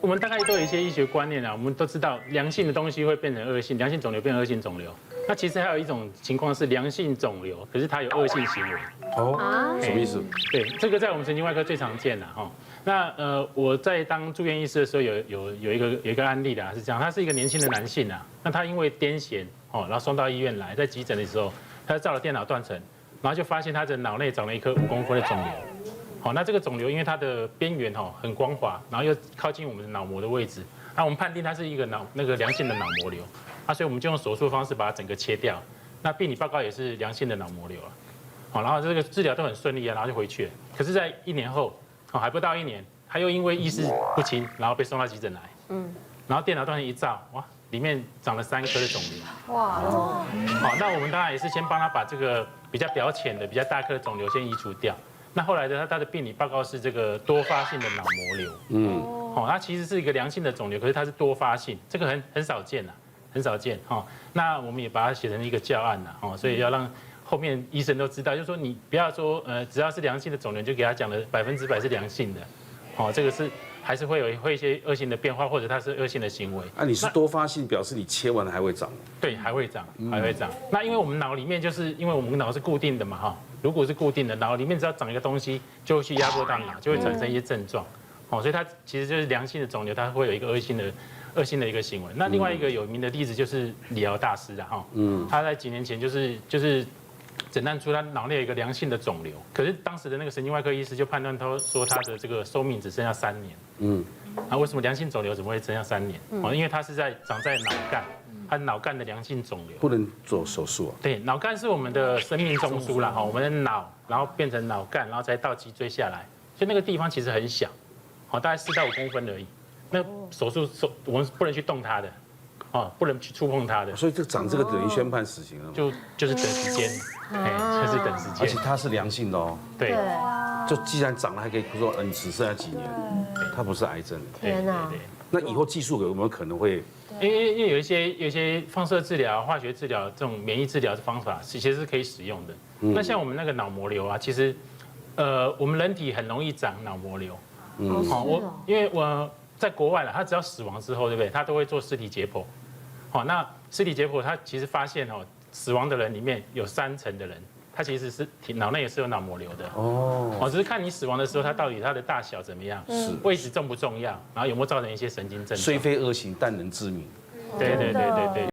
我们大概都有一些医学观念啊，我们都知道良性的东西会变成恶性，良性肿瘤变成恶性肿瘤。那其实还有一种情况是良性肿瘤，可是它有恶性行为。哦，什么意思？对，这个在我们神经外科最常见的哈。那我在当住院医师的时候有一个案例的是这样，他是一个年轻的男性啊，那他因为癫痫然后送到医院来，在急诊的时候，他照了电脑断层，然后就发现他的脑内长了一颗5公分的肿瘤。好，那这个肿瘤因为它的边缘很光滑，然后又靠近我们的脑膜的位置，那我们判定它是一个良性的脑膜瘤，所以我们就用手术方式把它整个切掉。那病理报告也是良性的脑膜瘤了，好，然后这个治疗都很顺利啊，然后就回去了。可是，在1年后，还不到1年，他又因为意识不清，然后被送到急诊来，然后电脑断层一照，哇，里面长了3颗的肿瘤，哇，好，那我们当然也是先帮他把这个比较表浅的、比较大颗的肿瘤先移除掉。那后来他的病理报告是这个多发性的脑膜瘤，它其实是一个良性的肿瘤，可是它是多发性，这个很少见呐，很少见哈。那我们也把它写成一个教案呐，所以要让后面医生都知道，就是说你不要说只要是良性的肿瘤就给他讲的100%是良性的，这个是还是会有一些恶性的变化，或者它是恶性的行为。你是多发性，表示你切完了还会长？对，还会长，还会长。那因为我们脑里面就是因为我们脑是固定的嘛哈。如果是固定的，脑里面只要长一个东西，就会去压迫到脑，就会产生一些症状。所以它其实就是良性的肿瘤，它会有一个恶性的一个行为。那另外一个有名的例子就是李敖大师他在几年前就是诊断出他脑内有一个良性的肿瘤，可是当时的那个神经外科医师就判断他说他的这个寿命只剩下3年。那为什么良性肿瘤怎么会剩下3年？因为它是长在脑干。它脑干的良性肿瘤不能做手术啊？对，脑干是我们的生命中枢啦，我们的脑，然后变成脑干，然后再到脊椎下来，所以那个地方其实很小，大概4到5公分而已。那手术我们不能去动它的，不能去触碰它的。所以长这个等于宣判死刑了吗？就是等时间，就是等时间。而且它是良性的哦。对。就既然长了，还可以说你只剩下几年，它不是癌症。天哪！那以后技术有没有可能会？因为有一些放射治疗、化学治疗这种免疫治疗的方法，其实是可以使用的。那像我们那个脑膜瘤啊，其实我们人体很容易长脑膜瘤。因为我在国外了，他只要死亡之后，对不对？他都会做尸体解剖。那尸体解剖，他其实发现死亡的人里面有30%的人，他其实是脑内也是有脑膜瘤的。只是看你死亡的时候，它到底它的大小怎么样，位置重不重要，然后有没有造成一些神经症状。虽非恶行，但能致命。对。